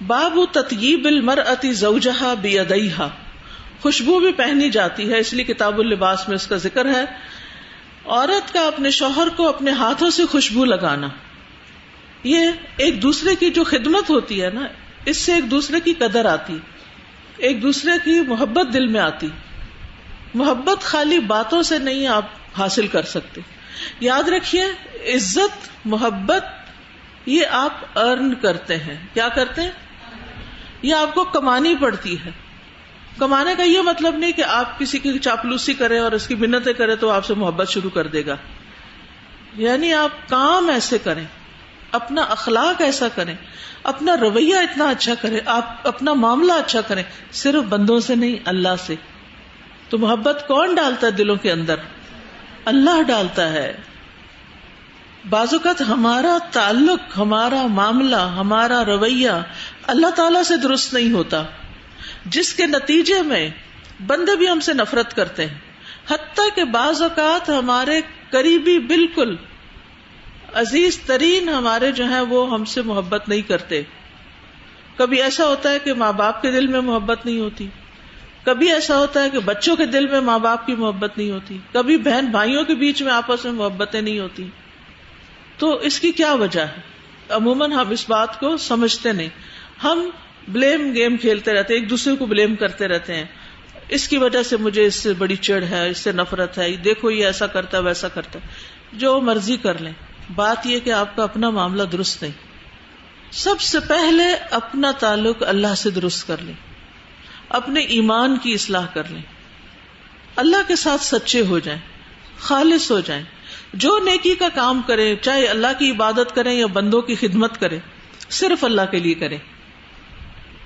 باب تطیب المرأۃ زوجہا بیدیہا، خوشبو بھی پہنی جاتی ہے، اس لیے کتاب اللباس میں اس کا ذکر ہے. عورت کا اپنے شوہر کو اپنے ہاتھوں سے خوشبو لگانا، یہ ایک دوسرے کی جو خدمت ہوتی ہے نا، اس سے ایک دوسرے کی قدر آتی، ایک دوسرے کی محبت دل میں آتی. محبت خالی باتوں سے نہیں آپ حاصل کر سکتے. یاد رکھیے، عزت محبت یہ آپ ارن کرتے ہیں. کیا کرتے ہیں؟ یہ آپ کو کمانی پڑتی ہے. کمانے کا یہ مطلب نہیں کہ آپ کسی کی چاپلوسی کریں اور اس کی منتیں کریں تو آپ سے محبت شروع کر دے گا. یعنی آپ کام ایسے کریں، اپنا اخلاق ایسا کریں، اپنا رویہ اتنا اچھا کریں، آپ اپنا معاملہ اچھا کریں، صرف بندوں سے نہیں، اللہ سے. تو محبت کون ڈالتا ہے دلوں کے اندر؟ اللہ ڈالتا ہے. بعض اوقات ہمارا تعلق، ہمارا معاملہ، ہمارا رویہ اللہ تعالی سے درست نہیں ہوتا، جس کے نتیجے میں بندے بھی ہم سے نفرت کرتے ہیں. حتیٰ کہ بعض اوقات ہمارے قریبی، بالکل عزیز ترین ہمارے جو ہیں وہ ہم سے محبت نہیں کرتے. کبھی ایسا ہوتا ہے کہ ماں باپ کے دل میں محبت نہیں ہوتی، کبھی ایسا ہوتا ہے کہ بچوں کے دل میں ماں باپ کی محبت نہیں ہوتی، کبھی بہن بھائیوں کے بیچ میں آپس میں محبتیں نہیں ہوتی. تو اس کی کیا وجہ ہے؟ عموماً ہم اس بات کو سمجھتے نہیں، ہم بلیم گیم کھیلتے رہتے ہیں، ایک دوسرے کو بلیم کرتے رہتے ہیں. اس کی وجہ سے مجھے اس سے بڑی چڑ ہے، اس سے نفرت ہے، دیکھو یہ ایسا کرتا ہے ویسا کرتا ہے. جو مرضی کر لیں، بات یہ کہ آپ کا اپنا معاملہ درست نہیں. سب سے پہلے اپنا تعلق اللہ سے درست کر لیں، اپنے ایمان کی اصلاح کر لیں، اللہ کے ساتھ سچے ہو جائیں، خالص ہو جائیں. جو نیکی کا کام کریں، چاہے اللہ کی عبادت کریں یا بندوں کی خدمت کریں، صرف اللہ کے لیے کریں.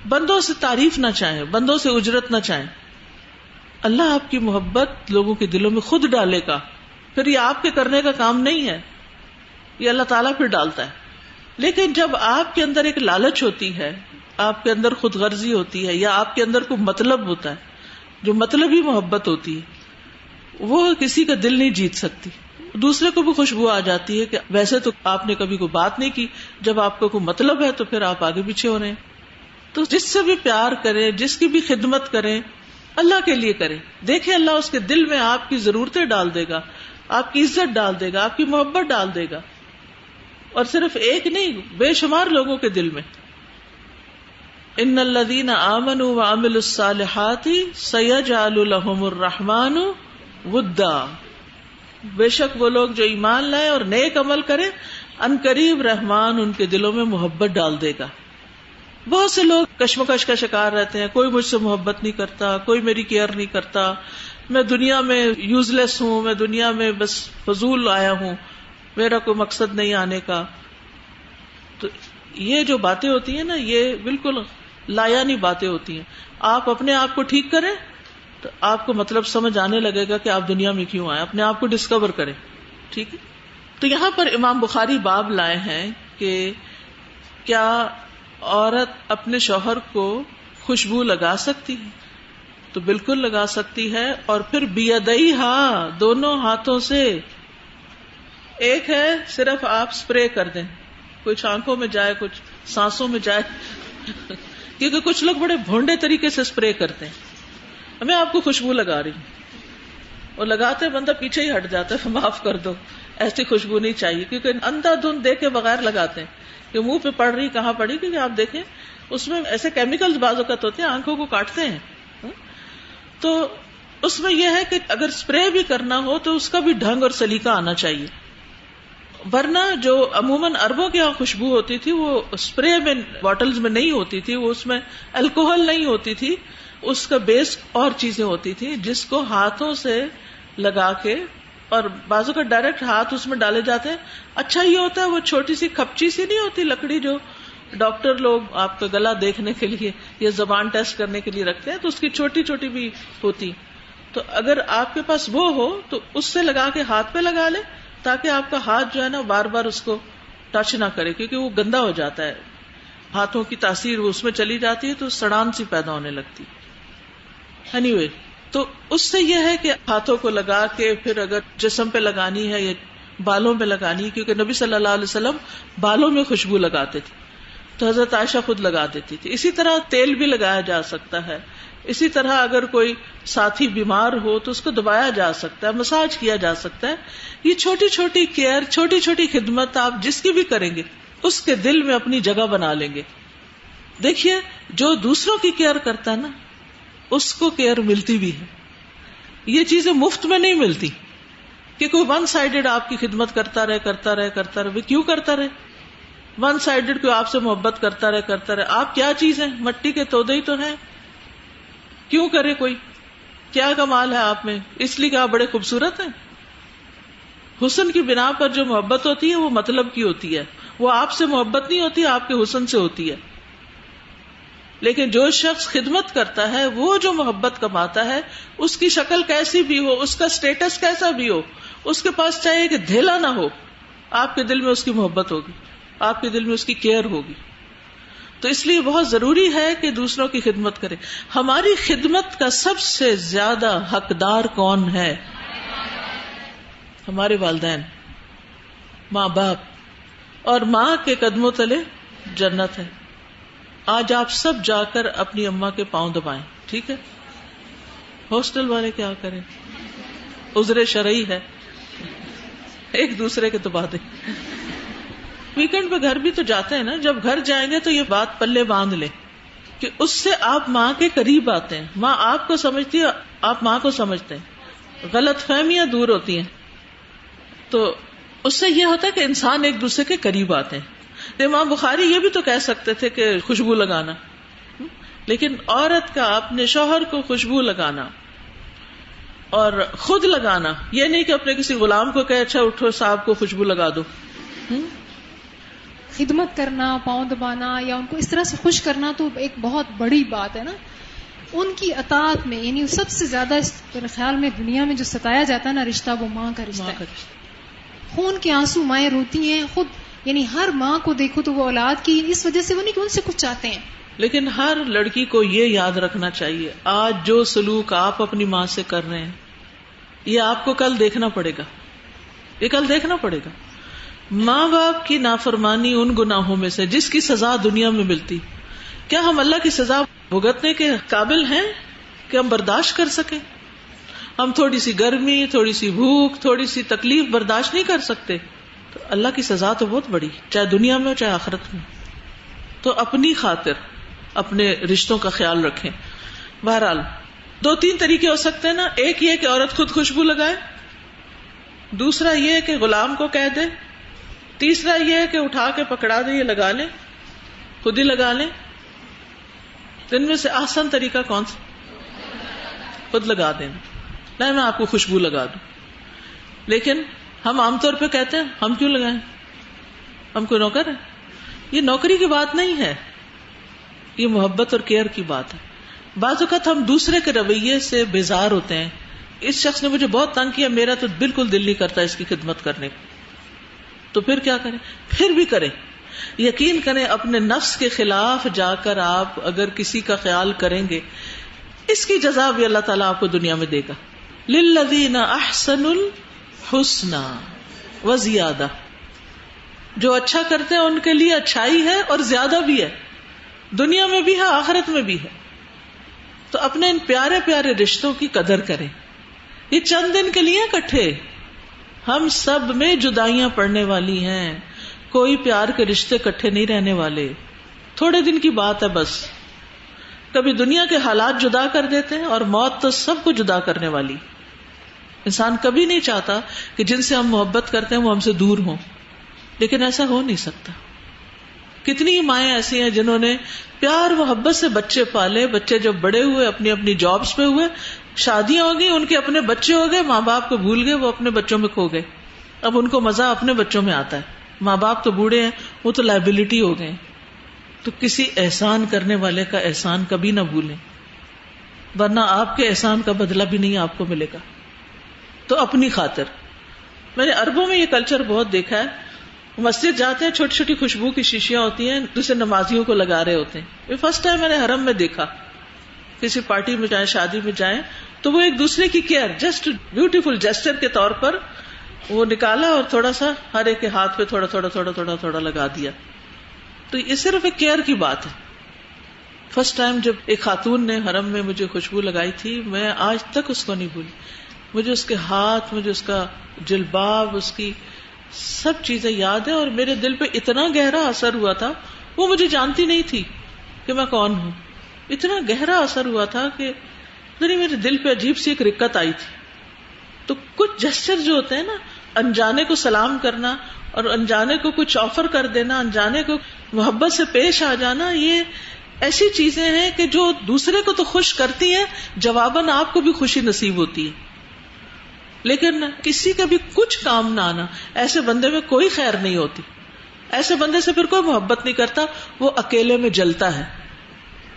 بندوں سے تعریف نہ چاہیں، بندوں سے اجرت نہ چاہیں. اللہ آپ کی محبت لوگوں کے دلوں میں خود ڈالے گا. پھر یہ آپ کے کرنے کا کام نہیں ہے، یہ اللہ تعالیٰ پھر ڈالتا ہے. لیکن جب آپ کے اندر ایک لالچ ہوتی ہے، آپ کے اندر خود غرضی ہوتی ہے، یا آپ کے اندر کوئی مطلب ہوتا ہے، جو مطلبی محبت ہوتی ہے، وہ کسی کا دل نہیں جیت سکتی. دوسرے کو بھی خوشبو آ جاتی ہے کہ ویسے تو آپ نے کبھی کوئی بات نہیں کی، جب آپ کو کوئی مطلب ہے تو پھر آپ آگے پیچھے ہو رہے ہیں. تو جس سے بھی پیار کریں، جس کی بھی خدمت کریں، اللہ کے لیے کریں. دیکھیں اللہ اس کے دل میں آپ کی ضرورتیں ڈال دے گا، آپ کی عزت ڈال دے گا، آپ کی محبت ڈال دے گا. اور صرف ایک نہیں، بے شمار لوگوں کے دل میں. ان الذین آمنوا وعملوا الصالحات سیجعل لهم الرحمن ودا، بے شک وہ لوگ جو ایمان لائے اور نیک عمل کریں، ان قریب رحمان ان کے دلوں میں محبت ڈال دے گا. بہت سے لوگ کشمکش کا شکار رہتے ہیں، کوئی مجھ سے محبت نہیں کرتا، کوئی میری کیئر نہیں کرتا، میں دنیا میں یوز لیس ہوں، میں دنیا میں بس فضول آیا ہوں، میرا کوئی مقصد نہیں آنے کا. تو یہ جو باتیں ہوتی ہیں نا، یہ بالکل لایانی باتیں ہوتی ہیں. آپ اپنے آپ کو ٹھیک کریں تو آپ کو مطلب سمجھ آنے لگے گا کہ آپ دنیا میں کیوں آئے. اپنے آپ کو ڈسکور کریں. ٹھیک ہے. تو یہاں پر امام بخاری باب لائے ہیں کہ کیا عورت اپنے شوہر کو خوشبو لگا سکتی ہے؟ تو بالکل لگا سکتی ہے. اور پھر بیدیہا، دونوں ہاتھوں سے. ایک ہے صرف آپ سپرے کر دیں، کچھ آنکھوں میں جائے، کچھ سانسوں میں جائے کیونکہ کچھ لوگ بڑے بھونڈے طریقے سے سپرے کرتے ہیں. میں آپ کو خوشبو لگا رہی ہوں، اور لگاتے بندہ پیچھے ہی ہٹ جاتا ہے، معاف کر دو، ایسی خوشبو نہیں چاہیے. کیونکہ اندھا دھند دیکھ کے بغیر لگاتے ہیں کہ منہ پہ پڑ رہی کہاں پڑی، کیونکہ آپ دیکھیں اس میں ایسے کیمیکلز بعض اوقات ہوتے ہیں، آنکھوں کو کاٹتے ہیں. تو اس میں یہ ہے کہ اگر سپرے بھی کرنا ہو تو اس کا بھی ڈھنگ اور سلیقہ آنا چاہیے. ورنہ جو عموماً عربوں کے یہاں خوشبو ہوتی تھی وہ اسپرے میں، باٹلز میں نہیں ہوتی تھی، وہ اس میں الکوہل نہیں ہوتی تھی، اس کا بیس اور چیزیں ہوتی تھی جس کو ہاتھوں سے لگا کے، اور بازو کا ڈائریکٹ ہاتھ اس میں ڈالے جاتے ہیں. اچھا یہ ہوتا ہے وہ چھوٹی سی کھپچی سی نہیں ہوتی لکڑی جو ڈاکٹر لوگ آپ کا گلا دیکھنے کے لیے یا زبان ٹیسٹ کرنے کے لیے رکھتے ہیں، تو اس کی چھوٹی چھوٹی بھی ہوتی. تو اگر آپ کے پاس وہ ہو تو اس سے لگا کے ہاتھ پہ لگا لے تاکہ آپ کا ہاتھ جو ہے نا بار بار اس کو ٹچ نہ کرے، کیونکہ وہ گندا ہو جاتا ہے، ہاتھوں کی تاثیر اس میں چلی جاتی ہے تو سڑان سی پیدا ہونے لگتی. anyway تو اس سے یہ ہے کہ ہاتھوں کو لگا کے پھر اگر جسم پہ لگانی ہے یا بالوں پہ لگانی ہے، کیونکہ نبی صلی اللہ علیہ وسلم بالوں میں خوشبو لگاتے تھے. تو حضرت عائشہ خود لگا دیتی تھی. اسی طرح تیل بھی لگایا جا سکتا ہے. اسی طرح اگر کوئی ساتھی بیمار ہو تو اس کو دبایا جا سکتا ہے, مساج کیا جا سکتا ہے. یہ چھوٹی چھوٹی کیئر, چھوٹی چھوٹی خدمت آپ جس کی بھی کریں گے اس کے دل میں اپنی جگہ بنا لیں گے. دیکھیے جو دوسروں کی کیئر کرتا ہے نا اس کو کیئر ملتی بھی ہے. یہ چیزیں مفت میں نہیں ملتی کہ کوئی ون سائیڈڈ آپ کی خدمت کرتا رہے. کیوں کرتا رہے؟ ون سائیڈڈ کوئی آپ سے محبت کرتا رہے. آپ کیا چیز ہیں؟ مٹی کے تودے ہی تو ہیں. کیوں کرے کوئی؟ کیا کمال ہے آپ میں؟ اس لیے کہ آپ بڑے خوبصورت ہیں. حسن کی بنا پر جو محبت ہوتی ہے وہ مطلب کی ہوتی ہے, وہ آپ سے محبت نہیں ہوتی, آپ کے حسن سے ہوتی ہے. لیکن جو شخص خدمت کرتا ہے وہ جو محبت کماتا ہے, اس کی شکل کیسی بھی ہو, اس کا سٹیٹس کیسا بھی ہو, اس کے پاس چاہیے کہ دھیلا نہ ہو, آپ کے دل میں اس کی محبت ہوگی, آپ کے دل میں اس کی کیئر ہوگی. تو اس لیے بہت ضروری ہے کہ دوسروں کی خدمت کریں. ہماری خدمت کا سب سے زیادہ حقدار کون ہے؟ ہمارے والدین, ماں باپ. اور ماں کے قدموں تلے جنت ہے. آج آپ سب جا کر اپنی اماں کے پاؤں دبائیں, ٹھیک ہے؟ ہاسٹل والے کیا کریں, عذر شرعی ہے, ایک دوسرے کے دبا دیں. ویکینڈ پہ گھر بھی تو جاتے ہیں نا, جب گھر جائیں گے تو یہ بات پلے باندھ لیں کہ اس سے آپ ماں کے قریب آتے ہیں. ماں آپ کو سمجھتی ہے, آپ ماں کو سمجھتے ہیں, غلط فہمیاں دور ہوتی ہیں. تو اس سے یہ ہوتا ہے کہ انسان ایک دوسرے کے قریب آتے ہیں. امام بخاری یہ بھی تو کہہ سکتے تھے کہ خوشبو لگانا, لیکن عورت کا اپنے شوہر کو خوشبو لگانا اور خود لگانا, یہ نہیں کہ اپنے کسی غلام کو کہے اچھا اٹھو صاحب کو خوشبو لگا دو. خدمت کرنا, پاؤں دبانا یا ان کو اس طرح سے خوش کرنا تو ایک بہت بڑی بات ہے نا. ان کی اطاعت میں, یعنی سب سے زیادہ اس خیال میں دنیا میں جو ستایا جاتا ہے نا رشتہ, وہ ماں کا رشتہ ہے. خون کے آنسو مائیں روتی ہیں خود, یعنی ہر ماں کو دیکھو تو وہ اولاد کی اس وجہ سے وہ نہیں کہ ان سے کچھ چاہتے ہیں. لیکن ہر لڑکی کو یہ یاد رکھنا چاہیے آج جو سلوک آپ اپنی ماں سے کر رہے ہیں یہ آپ کو کل دیکھنا پڑے گا, یہ کل دیکھنا پڑے گا. ماں باپ کی نافرمانی ان گناہوں میں سے جس کی سزا دنیا میں ملتی, کیا ہم اللہ کی سزا بھگتنے کے قابل ہیں کہ ہم برداشت کر سکیں؟ ہم تھوڑی سی گرمی, تھوڑی سی بھوک, تھوڑی سی تکلیف برداشت نہیں کر سکتے, تو اللہ کی سزا تو بہت بڑی, چاہے دنیا میں ہو چاہے آخرت میں. تو اپنی خاطر اپنے رشتوں کا خیال رکھیں. بہرحال 2-3 طریقے ہو سکتے ہیں نا. ایک یہ کہ عورت خود خوشبو لگائے, دوسرا یہ کہ غلام کو کہہ دے, تیسرا یہ کہ اٹھا کے پکڑا دے, یہ لگا لیں, خود ہی لگا لیں. ان میں سے آسان طریقہ کون سا؟ خود لگا دینا. نہیں میں آپ کو خوشبو لگا دوں. لیکن ہم عام طور پہ کہتے ہیں ہم کیوں لگائیں, ہم کوئی نوکر ہے؟ یہ نوکری کی بات نہیں ہے, یہ محبت اور کیئر کی بات ہے. بعض اوقات ہم دوسرے کے رویے سے بیزار ہوتے ہیں. اس شخص نے مجھے بہت تنگ کیا, میرا تو بالکل دل نہیں کرتا اس کی خدمت کرنے کو. تو پھر کیا کریں؟ پھر بھی کریں. یقین کریں اپنے نفس کے خلاف جا کر آپ اگر کسی کا خیال کریں گے, اس کی جزا بھی اللہ تعالیٰ آپ کو دنیا میں دے گا. للذین احسنوا الحسنی وزیادہ, جو اچھا کرتے ہیں ان کے لیے اچھائی ہے اور زیادہ بھی ہے, دنیا میں بھی ہے آخرت میں بھی ہے. تو اپنے ان پیارے پیارے رشتوں کی قدر کریں. یہ چند دن کے لیے اکٹھے, ہم سب میں جدائیاں پڑنے والی ہیں, کوئی پیار کے رشتے اکٹھے نہیں رہنے والے. تھوڑے دن کی بات ہے بس. کبھی دنیا کے حالات جدا کر دیتے ہیں اور موت تو سب کو جدا کرنے والی. انسان کبھی نہیں چاہتا کہ جن سے ہم محبت کرتے ہیں وہ ہم سے دور ہوں, لیکن ایسا ہو نہیں سکتا. کتنی مائیں ایسی ہیں جنہوں نے پیار محبت سے بچے پالے, بچے جب بڑے ہوئے اپنی اپنی جابز پہ ہوئے, شادیاں ہو گئی, ان کے اپنے بچے ہو گئے, ماں باپ کو بھول گئے, وہ اپنے بچوں میں کھو گئے. اب ان کو مزہ اپنے بچوں میں آتا ہے. ماں باپ تو بوڑھے ہیں, وہ تو لائبلٹی ہو گئے. تو کسی احسان کرنے والے کا احسان کبھی نہ بھولیں, ورنہ آپ کے احسان کا بدلہ بھی نہیں آپ کو ملے گا. تو اپنی خاطر. میں نے عربوں میں یہ کلچر بہت دیکھا ہے. مسجد جاتے ہیں, چھوٹی چھوٹی خوشبو کی شیشیاں ہوتی ہیں, دوسرے نمازیوں کو لگا رہے ہوتے ہیں. یہ فرسٹ ٹائم میں نے حرم میں دیکھا. کسی پارٹی میں جائیں, شادی میں جائیں, تو وہ ایک دوسرے کی کیئر, جسٹ بیوٹیفل جیسچر کے طور پر وہ نکالا اور تھوڑا سا ہر ایک کے ہاتھ پہ تھوڑا تھوڑا تھوڑا تھوڑا تھوڑا لگا دیا. تو یہ صرف ایک کیئر کی بات ہے. فرسٹ ٹائم جب ایک خاتون نے حرم میں مجھے خوشبو لگائی تھی، میں آج تک اس کو نہیں بھولی. مجھے اس کے ہاتھ، مجھے اس کا جلباب، اس کی سب چیزیں یاد ہیں، اور میرے دل پہ اتنا گہرا اثر ہوا تھا. وہ مجھے جانتی نہیں تھی کہ میں کون ہوں. اتنا گہرا اثر ہوا تھا کہ میرے دل پہ عجیب سی ایک رکت آئی تھی. تو کچھ جسچر جو ہوتے ہیں نا، انجانے کو سلام کرنا اور انجانے کو کچھ آفر کر دینا، انجانے کو محبت سے پیش آ جانا، یہ ایسی چیزیں ہیں کہ جو دوسرے کو تو خوش کرتی ہیں، جواباً آپ کو بھی خوشی نصیب ہوتی ہے. لیکن کسی کا بھی کچھ کام نہ آنا، ایسے بندے میں کوئی خیر نہیں ہوتی. ایسے بندے سے پھر کوئی محبت نہیں کرتا. وہ اکیلے میں جلتا ہے،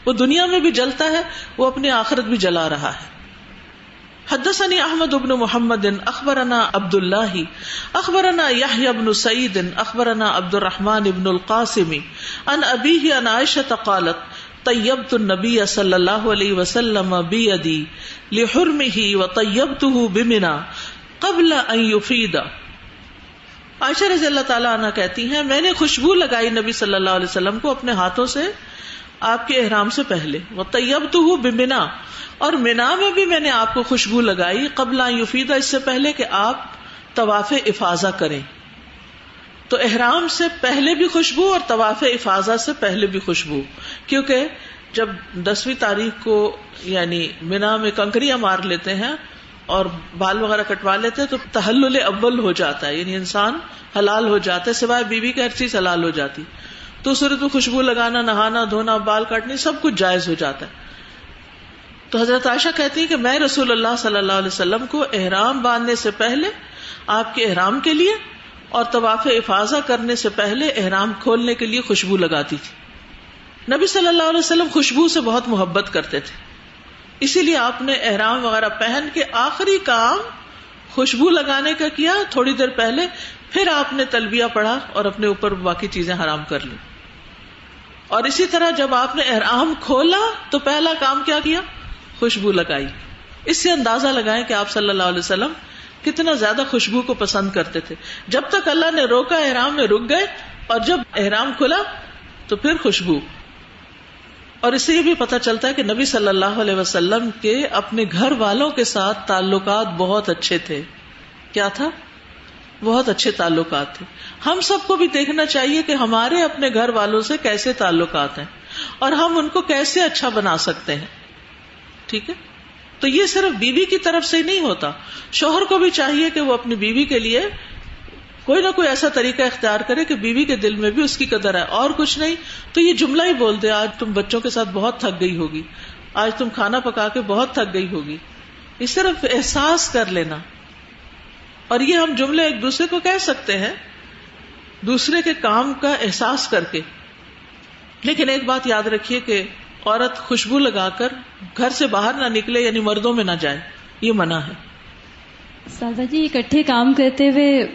وہ دنیا میں بھی جلتا ہے، وہ اپنی آخرت بھی جلا رہا ہے. حدثني احمد بن محمد اخبرنا عبد الله اخبرنا يحيى بن سعيد اخبرنا عبد الرحمن بن القاسم عن ابيه عن عائشة قالت طيبت النبي صلى الله عليه وسلم بيدي لحرمه وطيبته بمنى قبل ان يفيد. عائشہ رضی اللہ تعالی عنہ کہتی ہیں، میں نے خوشبو لگائی نبی صلی اللہ علیہ وسلم کو اپنے ہاتھوں سے آپ کے احرام سے پہلے. وطیبتہ بمنا، اور منا میں بھی میں نے آپ کو خوشبو لگائی قبل ان یفیدہ، اس سے پہلے کہ آپ طواف افاضہ کریں. تو احرام سے پہلے بھی خوشبو اور طواف افاضہ سے پہلے بھی خوشبو، کیونکہ جب 10ویں تاریخ کو یعنی منا میں کنکریاں مار لیتے ہیں اور بال وغیرہ کٹوا لیتے ہیں تو تحلل اول ہو جاتا ہے، یعنی انسان حلال ہو جاتا ہے، سوائے بیوی کی ہر چیز حلال ہو جاتی. تو صورت میں خوشبو لگانا، نہانا دھونا، بال کاٹنے سب کچھ جائز ہو جاتا ہے. تو حضرت عائشہ کہتی ہیں کہ میں رسول اللہ صلی اللہ علیہ وسلم کو احرام باندھنے سے پہلے آپ کے احرام کے لیے اور طواف افاضہ کرنے سے پہلے احرام کھولنے کے لیے خوشبو لگاتی تھی. نبی صلی اللہ علیہ وسلم خوشبو سے بہت محبت کرتے تھے، اسی لیے آپ نے احرام وغیرہ پہن کے آخری کام خوشبو لگانے کا کیا تھوڑی دیر پہلے، پھر آپ نے تلبیہ پڑھا اور اپنے اوپر باقی چیزیں حرام کر لی. اور اسی طرح جب آپ نے احرام کھولا تو پہلا کام کیا کیا؟ خوشبو لگائی. اس سے اندازہ لگائیں کہ آپ صلی اللہ علیہ وسلم کتنا زیادہ خوشبو کو پسند کرتے تھے. جب تک اللہ نے روکا احرام میں رک گئے، اور جب احرام کھلا تو پھر خوشبو. اور اس سے یہ بھی پتہ چلتا ہے کہ نبی صلی اللہ علیہ وسلم کے اپنے گھر والوں کے ساتھ تعلقات بہت اچھے تھے. کیا تھا؟ بہت اچھے تعلقات تھے. ہم سب کو بھی دیکھنا چاہیے کہ ہمارے اپنے گھر والوں سے کیسے تعلقات ہیں اور ہم ان کو کیسے اچھا بنا سکتے ہیں. ٹھیک ہے؟ تو یہ صرف بیوی کی طرف سے ہی نہیں ہوتا، شوہر کو بھی چاہیے کہ وہ اپنی بیوی کے لیے کوئی نہ کوئی ایسا طریقہ اختیار کرے کہ بیوی کے دل میں بھی اس کی قدر ہے. اور کچھ نہیں تو یہ جملہ ہی بول دے، آج تم بچوں کے ساتھ بہت تھک گئی ہوگی، آج تم کھانا پکا کے بہت تھک گئی ہوگی. یہ صرف احساس کر لینا. اور یہ ہم جملے ایک دوسرے کو کہہ سکتے ہیں دوسرے کے کام کا احساس کر کے. لیکن ایک بات یاد رکھیے کہ عورت خوشبو لگا کر گھر سے باہر نہ نکلے، یعنی مردوں میں نہ جائے، یہ منع ہے. سازا جی، اکٹھے کام کرتے ہوئے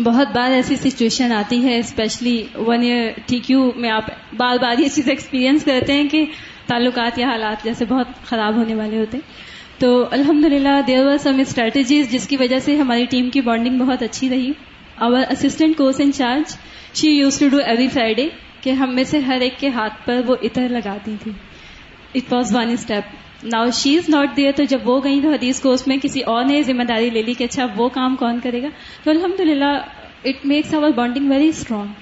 بہت بار ایسی سچویشن آتی ہے، اسپیشلی 1 year TQ میں آپ بار بار یہ چیز ایکسپیرینس کرتے ہیں کہ تعلقات یا حالات جیسے بہت خراب ہونے والے ہوتے ہیں. تو الحمدللہ دیر ور سم اسٹریٹجیز جس کی وجہ سے ہماری ٹیم کی بانڈنگ بہت اچھی رہی. Our assistant course in charge she used to do every Friday کہ ہم میں سے ہر ایک کے ہاتھ پر وہ عطر لگاتی تھی. It was 1 step. Now she is not there, تو جب وہ گئی تو حدیث کورس میں کسی اور نے ذمہ داری لے لی کہ اچھا وہ کام کون کرے گا. تو الحمدللہ it makes our bonding very strong.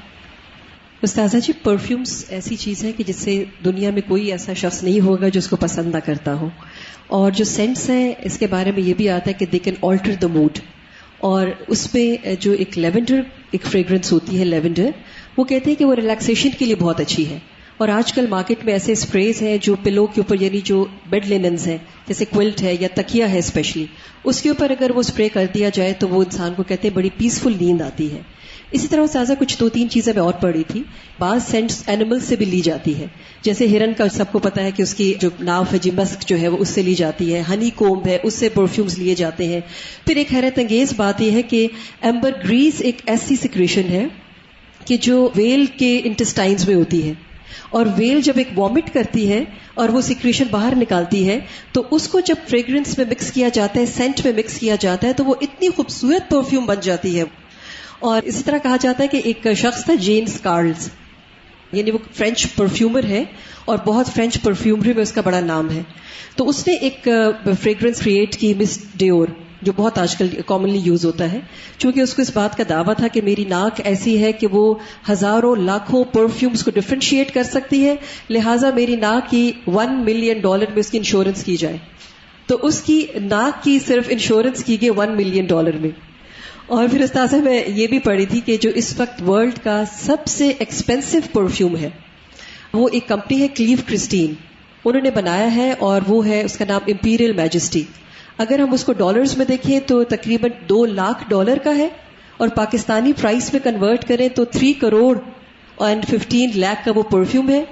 استاذہ جی، پرفیومز ایسی چیز ہے کہ جس سے دنیا میں کوئی ایسا شخص نہیں ہوگا جو اس کو پسند نہ کرتا ہو. اور جو سینٹس ہیں اس کے بارے میں یہ بھی آتا ہے کہ they can alter the mood. اور اس میں جو ایک لیونڈر ایک فریگرنس ہوتی ہے لیونڈر، وہ کہتے ہیں کہ وہ ریلیکسیشن کے لیے بہت اچھی ہے. اور آج کل مارکیٹ میں ایسے اسپریز ہیں جو پلو کے اوپر، یعنی جو بیڈ لیننز ہیں جیسے کوئلٹ ہے یا تکیا ہے اسپیشلی، اس کے اوپر اگر وہ اسپرے کر دیا جائے تو وہ انسان کو کہتے ہیں بڑی پیسفل نیند آتی ہے. اسی طرح سازا کچھ 2-3 چیزیں میں اور پڑھی تھی. بعض سینٹس اینیمل سے بھی لی جاتی ہے، جیسے ہرن کا سب کو پتا ہے کہ اس کی جو ناف ہے جی مسک جو ہے وہ اس سے لی جاتی ہے. ہنی کومب ہے، اس سے پرفیومز لیے جاتے ہیں. پھر ایک حیرت انگیز بات یہ ہے کہ ایمبر گریس ایک ایسی سیکریشن ہے کہ جو ویل کے انٹسٹائنز میں ہوتی ہے، اور ویل جب ایک وامٹ کرتی ہے اور وہ سیکریشن باہر نکالتی ہے تو اس کو جب فریگرنس میں مکس کیا جاتا ہے، سینٹ میں مکس کیا جاتا ہے، تو وہ اتنی خوبصورت پرفیوم بن جاتی ہے. اور اسی طرح کہا جاتا ہے کہ ایک شخص تھا جیمز کارلز، یعنی وہ فرینچ پرفیومر ہے اور بہت فرینچ پرفیومری میں اس کا بڑا نام ہے. تو اس نے ایک فریگرنس کریٹ کی مس ڈیور, جو بہت آج کل کامنلی یوز ہوتا ہے. چونکہ اس کو اس بات کا دعویٰ تھا کہ میری ناک ایسی ہے کہ وہ ہزاروں لاکھوں پرفیومز کو ڈفرینشیٹ کر سکتی ہے, لہٰذا میری ناک کی $1 ملین میں اس کی انشورنس کی جائے. تو اس کی ناک کی صرف انشورنس کی گئی $1 ملین میں. اور پھر استاذہ میں یہ بھی پڑھی تھی کہ جو اس وقت ورلڈ کا سب سے ایکسپینسو پرفیوم ہے وہ ایک کمپنی ہے کلیو کرسٹین, انہوں نے بنایا ہے, اور وہ ہے, اس کا نام امپیریل میجسٹی. اگر ہم اس کو ڈالرز میں دیکھیں تو تقریباً $2 لاکھ کا ہے, اور پاکستانی پرائس میں کنورٹ کریں تو 3 کروڑ اور 15 لاکھ کا وہ پرفیوم ہے.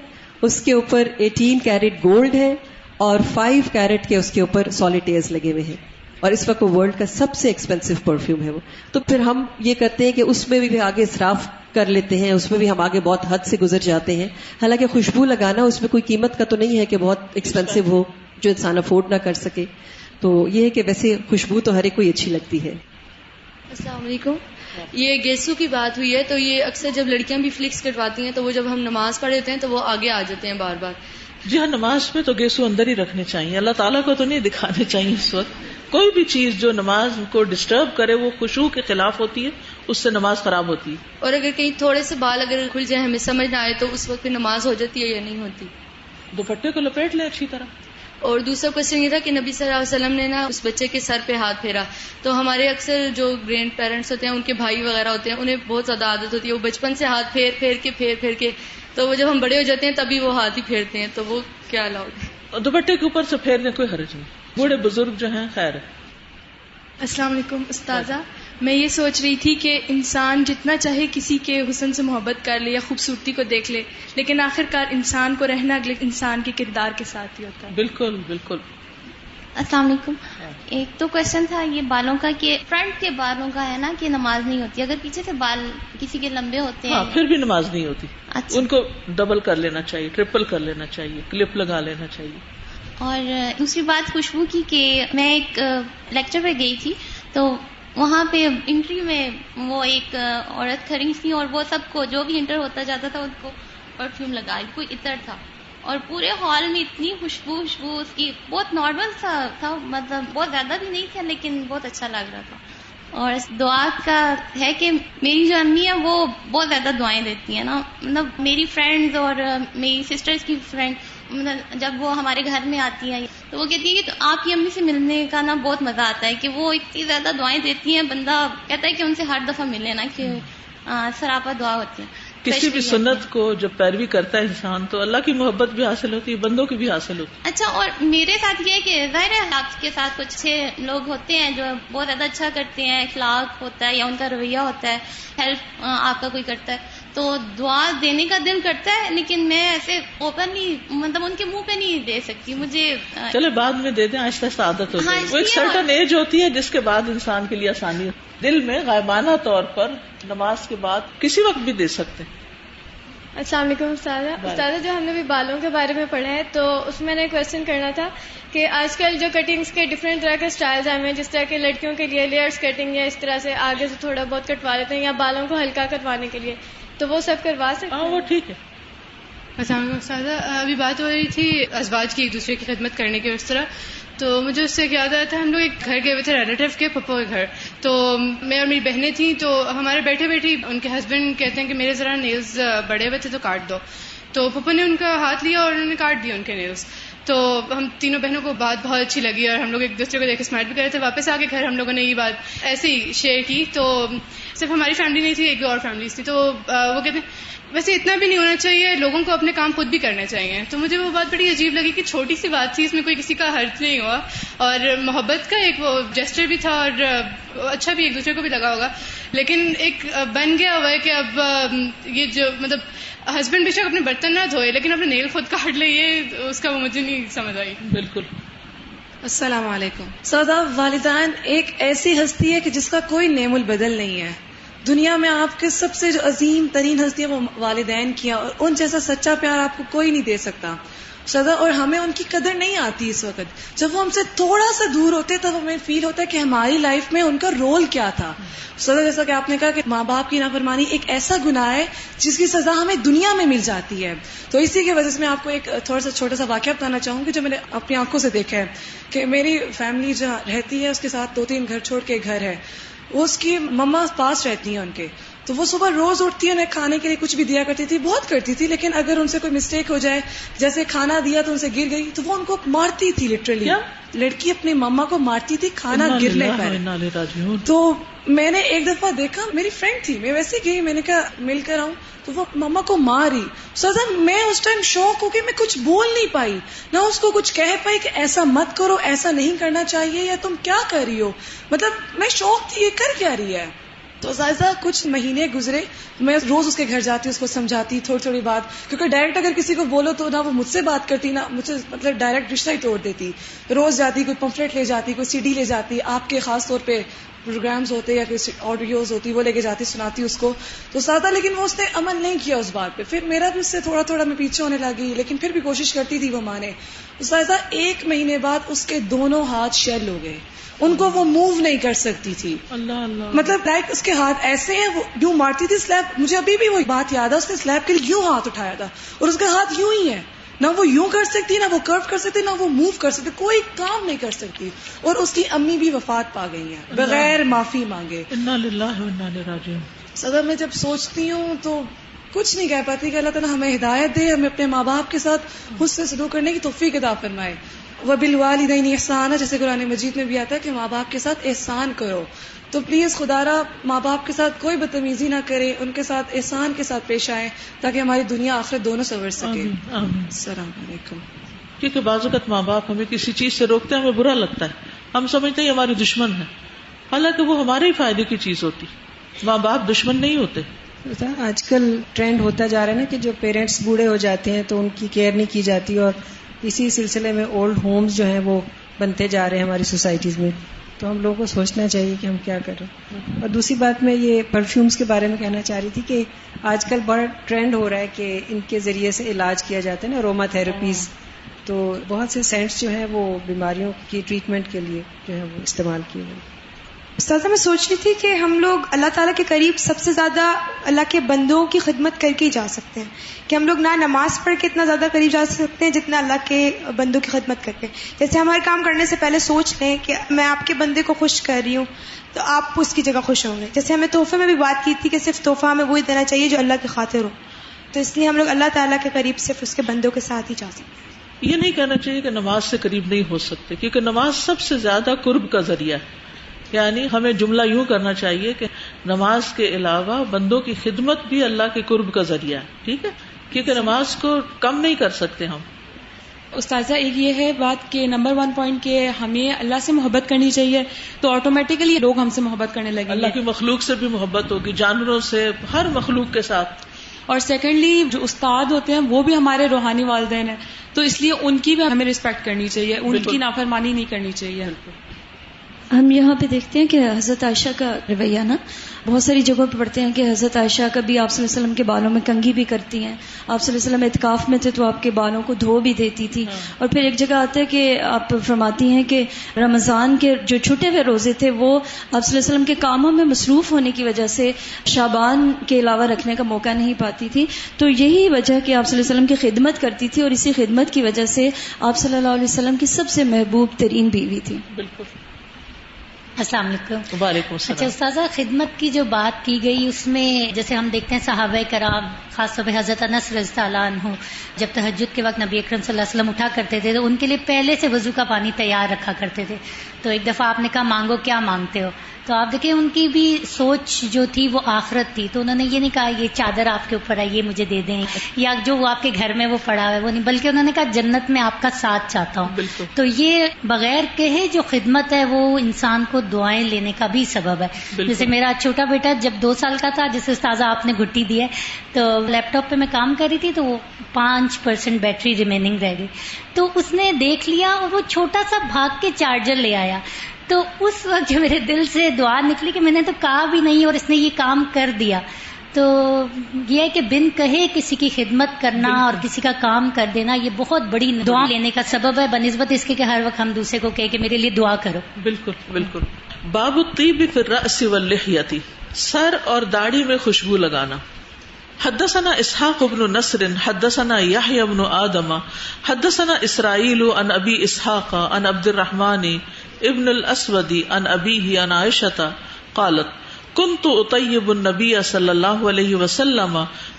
اس کے اوپر 18 کیرٹ گولڈ ہے اور 5 کیرٹ کے اس کے اوپر سولیٹیئرز لگے ہوئے ہیں, اور اس وقت وہ ورلڈ کا سب سے ایکسپینسو پرفیوم ہے وہ. تو پھر ہم یہ کرتے ہیں کہ اس میں بھی آگے اسراف کر لیتے ہیں, اس میں بھی ہم آگے بہت حد سے گزر جاتے ہیں. حالانکہ خوشبو لگانا اس میں کوئی قیمت کا تو نہیں ہے کہ بہت ایکسپینسو ہو جو انسان افورڈ نہ کر سکے. تو یہ ہے کہ ویسے خوشبو تو ہر ایک کو اچھی لگتی ہے. السلام علیکم. یہ گیسو کی بات ہوئی ہے, تو یہ اکثر جب لڑکیاں بھی فلکس کٹواتی ہیں تو وہ جب ہم نماز پڑھ لیتے ہیں تو وہ آگے آ جاتے ہیں بار بار. جی ہاں, نماز میں تو گیسو اندر ہی رکھنے چاہیے, اللہ تعالیٰ کو تو نہیں دکھانے چاہیے. اس وقت کوئی بھی چیز جو نماز کو ڈسٹرب کرے وہ خشوع کے خلاف ہوتی ہے, اس سے نماز خراب ہوتی ہے. اور اگر کہیں تھوڑے سے بال اگر کھل جائیں ہمیں سمجھ نہ آئے تو اس وقت پھر نماز ہو جاتی ہے یا نہیں ہوتی. دوپٹے کو لپیٹ لیں اچھی طرح. اور دوسرا کوشچن یہ تھا کہ نبی صلی اللہ علیہ وسلم نے نا اس بچے کے سر پہ ہاتھ پھیرا, تو ہمارے اکثر جو گرینڈ پیرنٹس ہوتے ہیں ان کے بھائی وغیرہ ہوتے ہیں انہیں بہت زیادہ عادت ہوتی ہے وہ بچپن سے ہاتھ پھیر کے تو وہ جب ہم بڑے ہو جاتے ہیں تبھی وہ ہاتھ ہی پھیرتے ہیں, تو وہ کیا الاؤڈ ہے؟ دوپٹے کے اوپر سے پھیرنے کوئی حرج نہیں, بوڑھے بزرگ جو ہیں خیر ہے. السلام علیکم استاذہ. میں یہ سوچ رہی تھی کہ انسان جتنا چاہے کسی کے حسن سے محبت کر لے یا خوبصورتی کو دیکھ لے, لیکن آخرکار انسان کو رہنا اگلے انسان کے کردار کے ساتھ ہی ہوتا ہے. بالکل بالکل. السلام علیکم. ایک تو کوشچن تھا یہ بالوں کا کہ فرنٹ کے بالوں کا ہے نا کہ نماز نہیں ہوتی, اگر پیچھے سے بال کسی کے لمبے ہوتے ہیں پھر بھی نماز نہیں ہوتی. اچھا. ان کو ڈبل کر لینا چاہیے, ٹرپل کر لینا چاہیے, کلپ لگا لینا چاہیے. اور دوسری بات خوشبو کی کہ میں ایک لیکچر پہ گئی تھی تو وہاں پہ انٹرویو میں وہ ایک عورت کھڑی تھی اور وہ سب کو جو بھی انٹر ہوتا جاتا تھا ان کو پرفیوم لگا, کوئی عطر تھا, اور پورے ہال میں اتنی خوشبو اس کی, بہت نارمل تھا, مطلب بہت زیادہ بھی نہیں تھا لیکن بہت اچھا لگ رہا تھا. اور دعا کا ہے کہ میری جو امی ہے وہ بہت زیادہ دعائیں دیتی ہیں نا, مطلب میری فرینڈز اور میری سسٹرز کی فرینڈ مطلب جب وہ ہمارے گھر میں آتی ہیں تو وہ کہتی ہے کہ تو آپ کی امی سے ملنے کا نا بہت مزہ آتا ہے کہ وہ اتنی زیادہ دعائیں دیتی ہیں, بندہ کہتا ہے کہ ان سے ہر دفعہ ملے نا کہ سراپا دعا ہوتی ہے. کسی بھی سنت کو جب پیروی کرتا ہے انسان تو اللہ کی محبت بھی حاصل ہوتی ہے, بندوں کی بھی حاصل ہوتی ہے. اچھا, اور میرے ساتھ یہ ہے کہ ظاہر ہے آپ کے ساتھ کچھ اچھے لوگ ہوتے ہیں جو بہت زیادہ اچھا کرتے ہیں, اخلاق ہوتا ہے یا ان کا رویہ ہوتا ہے, ہیلپ آپ کا کوئی کرتا ہے, تو دعا دینے کا دل کرتا ہے, لیکن میں ایسے اوپنلی مطلب ان کے منہ پہ نہیں دے سکتی. مجھے چلے بعد میں دے دیں, آہستہ آہستہ عادت ہو جائے. وہ ایک سرٹن ایج ہوتی ہے جس کے بعد انسان کے لیے آسانی ہوتی ہے. دل میں غائبانہ طور پر نماز کے بعد کسی وقت بھی دے سکتے ہیں. السلام علیکم استاذہ. جو ہم نے بھی بالوں کے بارے میں پڑھا ہے تو اس میں نے کوشچن کرنا تھا کہ آج کل جو کٹنگز کے ڈفرینٹ طرح کے سٹائلز آئے ہیں, جس طرح کے لڑکیوں کے لیے لیئرز کٹنگ یا اس طرح سے آگے سے تھوڑا بہت کٹوا لیتے ہیں یا بالوں کو ہلکا کٹوانے کے لیے, تو وہ سب کروا سکتے ہیں؟ وہ ٹھیک ہے. السلام علیکم استاذہ. ابھی بات ہو رہی تھی ازواج کی ایک دوسرے کی خدمت کرنے کی, اس طرح تو مجھے اس سے یاد آیا تھا ہم لوگ ایک گھر گئے ہوئے تھے ریلیٹیو کے پھپھو کے گھر, تو میں اور میری بہنیں تھیں, تو ہمارے بیٹھے بیٹھے ان کے ہسبینڈ کہتے ہیں کہ میرے ذرا نیلز بڑے ہوئے تھے تو کاٹ دو, تو پھپھو نے ان کا ہاتھ لیا اور انہوں نے کاٹ دیا ان کے نیلز. تو ہم تینوں بہنوں کو بات بہت اچھی لگی اور ہم لوگ ایک دوسرے کو دیکھ کے اسمائل بھی کر رہے تھے. واپس آ کے گھر ہم لوگوں نے یہ بات ایسے ہی شیئر کی, تو صرف ہماری فیملی نہیں تھی, ایک دو اور فیملیز تھی, تو وہ کہتے ہیں ویسے اتنا بھی نہیں ہونا چاہیے, لوگوں کو اپنے کام خود بھی کرنے چاہیے. تو مجھے وہ بات بڑی عجیب لگی کہ چھوٹی سی بات تھی, اس میں کوئی کسی کا حرج نہیں ہوا, اور محبت کا ایک وہ جیسچر بھی تھا اور اچھا بھی ایک دوسرے کو بھی لگا ہوگا, لیکن ایک بن گیا ہوا ہے کہ اب یہ جو مطلب ہسبینڈ بے شک اپنے برتن نہ دھوئے لیکن اپنے نیل خود کاٹ لے, یہ اس کا وہ مجھے نہیں سمجھ آئی. بالکل. السلام علیکم. سودا, والدین ایک ایسی ہستی ہے کہ جس کا کوئی نعم البدل نہیں ہے دنیا میں. آپ کے سب سے جو عظیم ترین ہستی ہے وہ والدین کی ہے, اور ان جیسا سچا پیار آپ کو کوئی نہیں دے سکتا. سدا، اور ہمیں ان کی قدر نہیں آتی اس وقت. جب وہ ہم سے تھوڑا سا دور ہوتے تب ہمیں فیل ہوتا ہے کہ ہماری لائف میں ان کا رول کیا تھا. سدا جیسا کہ آپ نے کہا کہ ماں باپ کی نافرمانی ایک ایسا گناہ ہے جس کی سزا ہمیں دنیا میں مل جاتی ہے. تو اسی کی وجہ سے میں آپ کو ایک تھوڑا سا چھوٹا سا واقعہ بتانا چاہوں گی جو میں نے اپنی آنکھوں سے دیکھا ہے. کہ میری فیملی جہاں رہتی ہے اس کے ساتھ 2-3 گھر چھوڑ کے گھر ہے. وہ اس کی مما پاس رہتی ہیں ان کے، تو وہ صبح روز اٹھتی ہے، انہیں کھانے کے لیے کچھ بھی دیا کرتی تھی، بہت کرتی تھی، لیکن اگر ان سے کوئی مسٹیک ہو جائے، جیسے کھانا دیا تو ان سے گر گئی، تو وہ ان کو مارتی تھی. لٹرلی لڑکی اپنی مما کو مارتی تھی کھانا گرنے پر. تو میں نے ایک دفعہ دیکھا، میری فرینڈ تھی، میں ویسے گئی، میں نے کہا مل کر آؤں، تو وہ مما کو ماری. سزا میں اس ٹائم شوق ہو کے میں کچھ بول نہیں پائی، نہ اس کو کچھ کہہ پائی کہ ایسا مت کرو، ایسا نہیں کرنا چاہیے، یا تم کیا کر رہی ہو. مطلب میں شوق تھی یہ کر کیا رہی ہے. تو زائزہ کچھ مہینے گزرے، میں روز اس کے گھر جاتی، اس کو سمجھاتی تھوڑی تھوڑی بات، کیونکہ ڈائریکٹ اگر کسی کو بولو تو نہ وہ مجھ سے بات کرتی، نہ مجھ سے مطلب ڈائریکٹ رشتہ ہی توڑ دیتی. روز جاتی، کوئی پمفلیٹ لے جاتی، کوئی CD لے جاتی، آپ کے خاص طور پہ پروگرامز ہوتے یا کوئی آڈیوز ہوتی وہ لے کے جاتی، سناتی اس کو. تو سادہ، لیکن وہ اس نے عمل نہیں کیا اس بات پہ. پھر میرا بھی اس سے تھوڑا تھوڑا میں پیچھے ہونے لگی، لیکن پھر بھی کوشش کرتی تھی وہ مانے. سادہ 1 مہینے بعد اس کے دونوں ہاتھ شیل ہو گئے، ان کو وہ موو نہیں کر سکتی تھی. اللہ اللہ، مطلب لائک اس کے ہاتھ ایسے ہیں، وہ یوں مارتی تھی سلیب. مجھے ابھی بھی وہ بات یاد ہے، اس نے سلیب کے لیے یوں ہاتھ اٹھایا تھا اور اس کا ہاتھ یوں ہی ہے، نہ وہ یوں کر سکتی، نہ وہ کرو کر سکتی، نہ وہ موو کر سکتی، کوئی کام نہیں کر سکتی. اور اس کی امی بھی وفات پا گئی ہیں بغیر معافی مانگے. انا للہ و انا الیہ راجعون. صدر میں جب سوچتی ہوں تو کچھ نہیں کہہ پاتی کہ اللہ تعالیٰ ہمیں ہدایت دے، ہمیں اپنے ماں باپ کے ساتھ حسن سلوک کرنے کی توفیق عطا فرمائے. وبالوالدین احسانا، جیسے قرآن مجید میں بھی آتا ہے کہ ماں باپ کے ساتھ احسان کرو. تو پلیز خدا را ماں باپ کے ساتھ کوئی بدتمیزی نہ کرے، ان کے ساتھ احسان کے ساتھ پیش آئیں تاکہ ہماری دنیا آخرت دونوں سنور سکے. السلام علیکم. کیونکہ بعض اوقات ماں باپ ہمیں کسی چیز سے روکتے ہیں، ہمیں برا لگتا ہے، ہم سمجھتے ہیں ہمارے دشمن ہے، حالانکہ وہ ہمارے ہی فائدے کی چیز ہوتی. ماں باپ دشمن نہیں ہوتے. آج کل ٹرینڈ ہوتا جا رہا ہے نا کہ جو پیرنٹس بوڑھے ہو جاتے ہیں تو ان کی کیئر نہیں کی جاتی، اور اسی سلسلے میں اولڈ ہومز جو ہیں وہ بنتے جا رہے ہیں ہماری سوسائٹیز میں. تو ہم لوگوں کو سوچنا چاہیے کہ ہم کیا کریں. اور دوسری بات میں یہ پرفیومز کے بارے میں کہنا چاہ رہی تھی کہ آج کل بڑا ٹرینڈ ہو رہا ہے کہ ان کے ذریعے سے علاج کیا جاتا ہے نا، اروما تھراپیز. تو بہت سے سینٹس جو ہیں وہ بیماریوں کی ٹریٹمنٹ کے لیے جو ہے وہ استعمال کیے گئے. استاذہ میں سوچ رہی تھی کہ ہم لوگ اللہ تعالیٰ کے قریب سب سے زیادہ اللہ کے بندوں کی خدمت کر کے ہی جا سکتے ہیں، کہ ہم لوگ نہ نماز پڑھ کے اتنا زیادہ قریب جا سکتے ہیں جتنا اللہ کے بندوں کی خدمت کر کے. جیسے ہمارے کام کرنے سے پہلے سوچ لیں کہ میں آپ کے بندے کو خوش کر رہی ہوں تو آپ اس کی جگہ خوش ہوں گے. جیسے ہمیں تحفے میں بھی بات کی تھی کہ صرف تحفہ ہمیں وہی دینا چاہیے جو اللہ کی خاطر ہو، تو اس لیے ہم لوگ اللہ تعالیٰ کے قریب صرف اس کے بندوں کے ساتھ ہی جا سکتے ہیں. یہ نہیں کہنا چاہیے کہ نماز سے قریب نہیں ہو سکتے، کیونکہ نماز سب سے زیادہ قرب کا ذریعہ ہے. یعنی ہمیں جملہ یوں کرنا چاہیے کہ نماز کے علاوہ بندوں کی خدمت بھی اللہ کے قرب کا ذریعہ ہے. ٹھیک ہے، کیونکہ نماز کو کم نہیں کر سکتے ہم. استاذہ ایک یہ ہے بات کہ نمبر 1 پوائنٹ کہ ہمیں اللہ سے محبت کرنی چاہیے، تو آٹومیٹیکلی لوگ ہم سے محبت کرنے لگیں گے. اللہ کی مخلوق سے بھی محبت ہوگی، جانوروں سے، ہر مخلوق کے ساتھ. اور سیکنڈلی جو استاد ہوتے ہیں وہ بھی ہمارے روحانی والدین ہیں، تو اس لیے ان کی بھی ہمیں رسپیکٹ کرنی چاہیے، ان کی نافرمانی نہیں کرنی چاہیے. ہم یہاں پہ دیکھتے ہیں کہ حضرت عائشہ کا رویہ نا بہت ساری جگہوں پہ پڑھتے ہیں کہ حضرت عائشہ کبھی آپ صلی اللہ علیہ وسلم کے بالوں میں کنگھی بھی کرتی ہیں. آپ صلی اللہ علیہ وسلم اعتکاف میں تھے تو آپ کے بالوں کو دھو بھی دیتی تھی. اور پھر ایک جگہ آتا ہے کہ آپ فرماتی ہیں کہ رمضان کے جو چھٹے ہوئے روزے تھے وہ آپ صلی اللہ علیہ وسلم کے کاموں میں مصروف ہونے کی وجہ سے شعبان کے علاوہ رکھنے کا موقع نہیں پاتی تھی. تو یہی وجہ کہ آپ صلی اللہ علیہ وسلم کی خدمت کرتی تھی، اور اسی خدمت کی وجہ سے آپ صلی اللہ علیہ وسلم کی سب سے محبوب ترین بیوی تھی. بالکل. السلام علیکم. وعلیکم السلام. اچھا استاذہ، خدمت کی جو بات کی گئی اس میں جیسے ہم دیکھتے ہیں صحابہ کرام، خاص طور پہ حضرت انس رضی اللہ عنہ جب تہجد کے وقت نبی اکرم صلی اللہ علیہ وسلم اٹھا کرتے تھے تو ان کے لیے پہلے سے وضو کا پانی تیار رکھا کرتے تھے. تو ایک دفعہ آپ نے کہا مانگو کیا مانگتے ہو، تو آپ دیکھیں ان کی بھی سوچ جو تھی وہ آخرت تھی. تو انہوں نے یہ نہیں کہا یہ چادر آپ کے اوپر ہے یہ مجھے دے دیں، یا جو وہ آپ کے گھر میں وہ پڑا ہے وہ نہیں، بلکہ انہوں نے کہا جنت میں آپ کا ساتھ چاہتا ہوں. تو یہ بغیر کہے جو خدمت ہے وہ انسان کو دعائیں لینے کا بھی سبب ہے. جیسے میرا چھوٹا بیٹا جب 2 سال کا تھا، جیسے استاذہ آپ نے گھٹی دی ہے، تو لیپ ٹاپ پہ میں کام کر رہی تھی تو وہ 5% بیٹری ریمیننگ رہ گئی، تو اس نے دیکھ لیا اور وہ چھوٹا سا بھاگ کے چارجر لے آیا. تو اس وقت جو میرے دل سے دعا نکلی کہ میں نے تو کہا بھی نہیں اور اس نے یہ کام کر دیا. تو یہ ہے کہ بن کہے کسی کی خدمت کرنا اور کسی کا کام کر دینا یہ بہت بڑی دعا لینے کا سبب ہے بنسبت اس کے کہ ہر وقت ہم دوسرے کو کہے کہ میرے لیے دعا کرو. بالکل بالکل. باب الطیب فی الرأس واللحیۃ، سر اور داڑھی میں خوشبو لگانا. حدثنا اسحاق بن نصر حدثنا یحیی بن آدم حدثنا اسرائیل عن ابی اسحاق عن عبد الرحمن ابن الاسود عن ابیہ عن عائشہ قالت كنت اطیب النبی صلی اللہ علیہ وسلم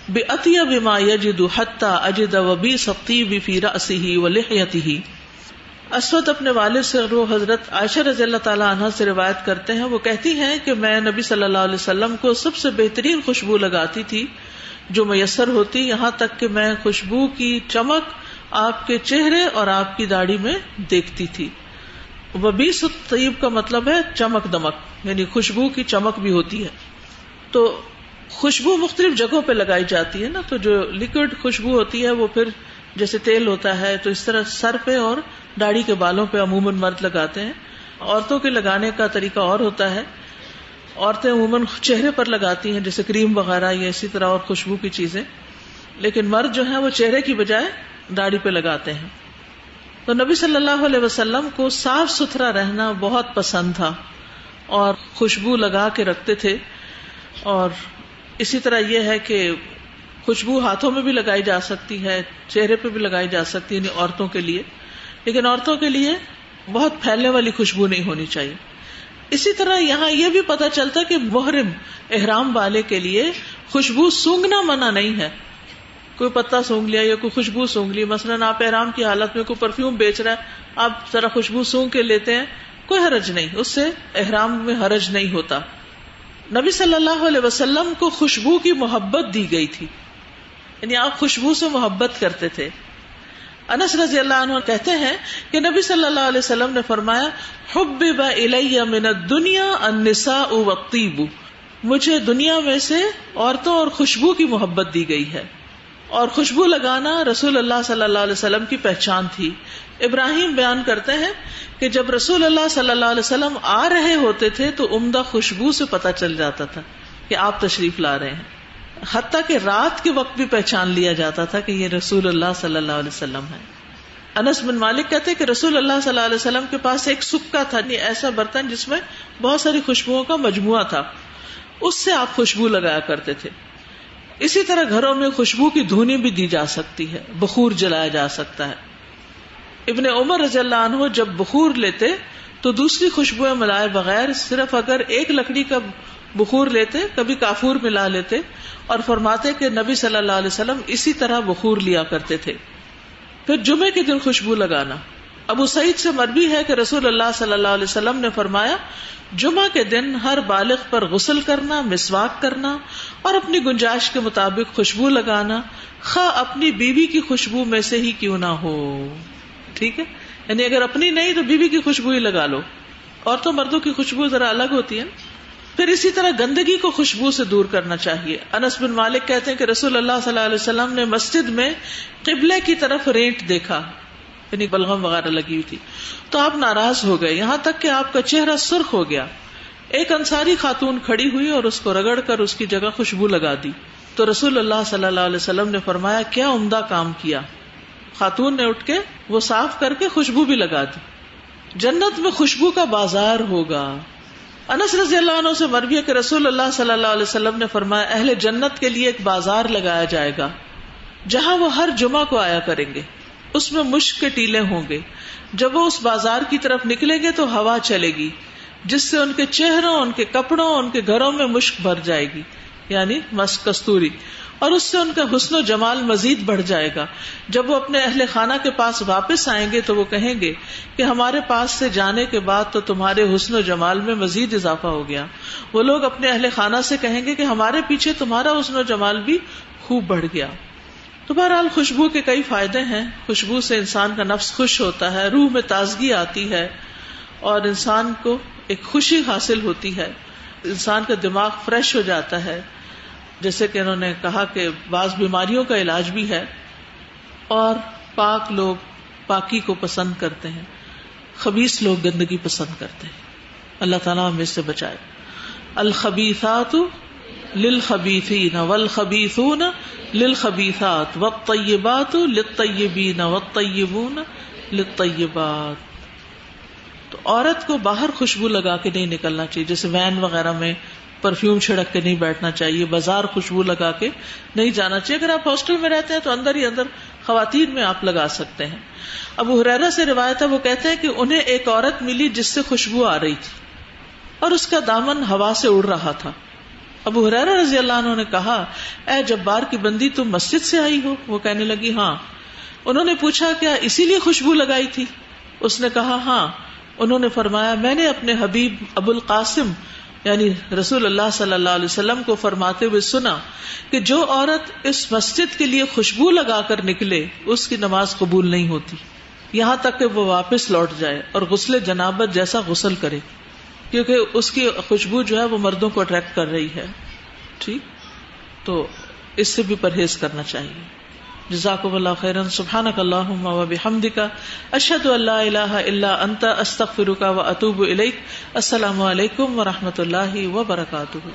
باطیب ما یجد حتى اجد وبیس الطیب فی رأسہ ولحیتہ. اسود اپنے والد سے وہ حضرت عائشہ رضی اللہ تعالی عنہا سے روایت کرتے ہیں، وہ کہتی ہیں کہ میں نبی صلی اللہ علیہ وسلم کو سب سے بہترین خوشبو لگاتی تھی جو میسر ہوتی، یہاں تک کہ میں خوشبو کی چمک آپ کے چہرے اور آپ کی داڑھی میں دیکھتی تھی. وبیس الطیب کا مطلب ہے چمک دمک، یعنی خوشبو کی چمک بھی ہوتی ہے. تو خوشبو مختلف جگہوں پہ لگائی جاتی ہے نا، تو جو لیکوڈ خوشبو ہوتی ہے وہ پھر جیسے تیل ہوتا ہے تو اس طرح سر پہ اور داڑھی کے بالوں پہ عموماً مرد لگاتے ہیں. عورتوں کے لگانے کا طریقہ اور ہوتا ہے، عورتیں عموماً چہرے پر لگاتی ہیں جیسے کریم وغیرہ یا اسی طرح اور خوشبو کی چیزیں، لیکن مرد جو ہیں وہ چہرے کی بجائے داڑھی پہ لگاتے ہیں. تو نبی صلی اللہ علیہ وسلم کو صاف ستھرا رہنا بہت پسند تھا اور خوشبو لگا کے رکھتے تھے. اور اسی طرح یہ ہے کہ خوشبو ہاتھوں میں بھی لگائی جا سکتی ہے، چہرے پہ بھی لگائی جا سکتی ہے، یعنی عورتوں کے لیے، لیکن عورتوں کے لیے بہت پھیلنے والی خوشبو نہیں ہونی چاہیے. اسی طرح یہاں یہ بھی پتہ چلتا کہ محرم احرام والے کے لیے خوشبو سونگھنا منع نہیں ہے. کوئی پتا سونگ لیا یا کوئی خوشبو سونگ لی، مثلاً آپ احرام کی حالت میں کوئی پرفیوم بیچ رہا ہے، آپ ذرا خوشبو سونگ کے لیتے ہیں، کوئی حرج نہیں، اس سے احرام میں حرج نہیں ہوتا. نبی صلی اللہ علیہ وسلم کو خوشبو کی محبت دی گئی تھی، یعنی آپ خوشبو سے محبت کرتے تھے. انس رضی اللہ عنہ کہتے ہیں کہ نبی صلی اللہ علیہ وسلم نے فرمایا حبب الی من الدنیا النساء والطیب، مجھے دنیا میں سے عورتوں اور خوشبو کی محبت دی گئی ہے. اور خوشبو لگانا رسول اللہ صلی اللہ علیہ وسلم کی پہچان تھی. ابراہیم بیان کرتے ہیں کہ جب رسول اللہ صلی اللہ علیہ وسلم آ رہے ہوتے تھے تو عمدہ خوشبو سے پتہ چل جاتا تھا کہ آپ تشریف لا رہے ہیں، حتیٰ کہ رات کے وقت بھی پہچان لیا جاتا تھا کہ یہ رسول اللہ صلی اللہ علیہ وسلم ہے. انس بن مالک کہتے کہ رسول اللہ صلی اللہ علیہ وسلم کے پاس ایک سکا تھا، یعنی ایسا برتن جس میں بہت ساری خوشبوؤں کا مجموعہ تھا، اس سے آپ خوشبو لگایا کرتے تھے. اسی طرح گھروں میں خوشبو کی دھونی بھی دی جا سکتی ہے، بخور جلایا جا سکتا ہے. ابن عمر رضی اللہ عنہ جب بخور لیتے تو دوسری خوشبوئیں ملائے بغیر صرف اگر ایک لکڑی کا بخور لیتے، کبھی کافور ملا لیتے، اور فرماتے کہ نبی صلی اللہ علیہ وسلم اسی طرح بخور لیا کرتے تھے. پھر جمعے کے دن خوشبو لگانا. ابو سعید سے مروی ہے کہ رسول اللہ صلی اللہ علیہ وسلم نے فرمایا جمعہ کے دن ہر بالغ پر غسل کرنا، مسواک کرنا اور اپنی گنجائش کے مطابق خوشبو لگانا، خواہ اپنی بیوی کی خوشبو میں سے ہی کیوں نہ ہو. ٹھیک ہے، یعنی اگر اپنی نہیں تو بیوی کی خوشبو ہی لگا لو. عورتوں مردوں کی خوشبو ذرا الگ ہوتی ہے. پھر اسی طرح گندگی کو خوشبو سے دور کرنا چاہیے. انس بن مالک کہتے ہیں کہ رسول اللہ صلی اللہ علیہ وسلم نے مسجد میں قبلے کی طرف رینٹ دیکھا، یعنی بلغم وغیرہ لگی ہوئی تھی، تو آپ ناراض ہو گئے، یہاں تک کہ آپ کا چہرہ سرخ ہو گیا. ایک انصاری خاتون کھڑی ہوئی اور اس کو رگڑ کر اس کی جگہ خوشبو لگا دی. تو رسول اللہ صلی اللہ علیہ وسلم نے فرمایا کیا عمدہ کام کیا. خاتون نے اٹھ کے وہ صاف کر کے خوشبو بھی لگا دی. جنت میں خوشبو کا بازار ہوگا. انس رضی اللہ عنہ سے مروی ہے کہ رسول اللہ صلی اللہ علیہ وسلم نے فرمایا اہل جنت کے لیے ایک بازار لگایا جائے گا جہاں وہ ہر جمعہ کو آیا کریں گے. اس میں مشک کے ٹیلے ہوں گے. جب وہ اس بازار کی طرف نکلیں گے تو ہوا چلے گی جس سے ان کے چہروں، ان کے کپڑوں، ان کے گھروں میں مشک بھر جائے گی، یعنی مسک کستوری، اور اس سے ان کا حسن و جمال مزید بڑھ جائے گا. جب وہ اپنے اہل خانہ کے پاس واپس آئیں گے تو وہ کہیں گے کہ ہمارے پاس سے جانے کے بعد تو تمہارے حسن و جمال میں مزید اضافہ ہو گیا. وہ لوگ اپنے اہل خانہ سے کہیں گے کہ ہمارے پیچھے تمہارا حسن و جمال بھی خوب بڑھ گیا. تو بہرحال خوشبو کے کئی فائدے ہیں. خوشبو سے انسان کا نفس خوش ہوتا ہے، روح میں تازگی آتی ہے اور انسان کو ایک خوشی حاصل ہوتی ہے، انسان کا دماغ فریش ہو جاتا ہے. جیسے کہ انہوں نے کہا کہ بعض بیماریوں کا علاج بھی ہے. اور پاک لوگ پاکی کو پسند کرتے ہیں، خبیث لوگ گندگی پسند کرتے ہیں. اللہ تعالیٰ ہمیں اس سے بچائے. الخبیثات للخبیثین والخبیثون للخبیثات والطیبات للطیبین والطیبون للطیبات. تو عورت کو باہر خوشبو لگا کے نہیں نکلنا چاہیے، جیسے وین وغیرہ میں پرفیوم چھڑک کے نہیں بیٹھنا چاہیے، بازار خوشبو لگا کے نہیں جانا چاہیے. اگر آپ ہاسٹل میں رہتے ہیں تو اندر ہی اندر خواتین میں آپ لگا سکتے ہیں. ابو ہریرہ سے روایت ہے، وہ کہتے ہیں کہ انہیں ایک عورت ملی جس سے خوشبو آ رہی تھی اور اس کا دامن ہوا سے اڑ رہا تھا. ابو ہریرہ رضی اللہ عنہ نے کہا، اے جبار کی بندی، تم مسجد سے آئی ہو؟ وہ کہنے لگی ہاں. انہوں نے پوچھا، کیا اسی لیے خوشبو لگائی تھی؟ اس نے کہا ہاں. انہوں نے فرمایا، میں نے اپنے حبیب ابو القاسم یعنی رسول اللہ صلی اللہ علیہ وسلم کو فرماتے ہوئے سنا کہ جو عورت اس مسجد کے لیے خوشبو لگا کر نکلے اس کی نماز قبول نہیں ہوتی یہاں تک کہ وہ واپس لوٹ جائے اور غسل جنابت جیسا غسل کرے، کیونکہ اس کی خوشبو جو ہے وہ مردوں کو اٹریکٹ کر رہی ہے. ٹھیک، تو اس سے بھی پرہیز کرنا چاہیے. جزاکم اللہ خیرا. سبحانک اللہم وبحمدک، اشہد ان لا الہ الا انت، استغفرک واتوب الیک. السلام علیکم ورحمۃ اللہ وبرکاتہ.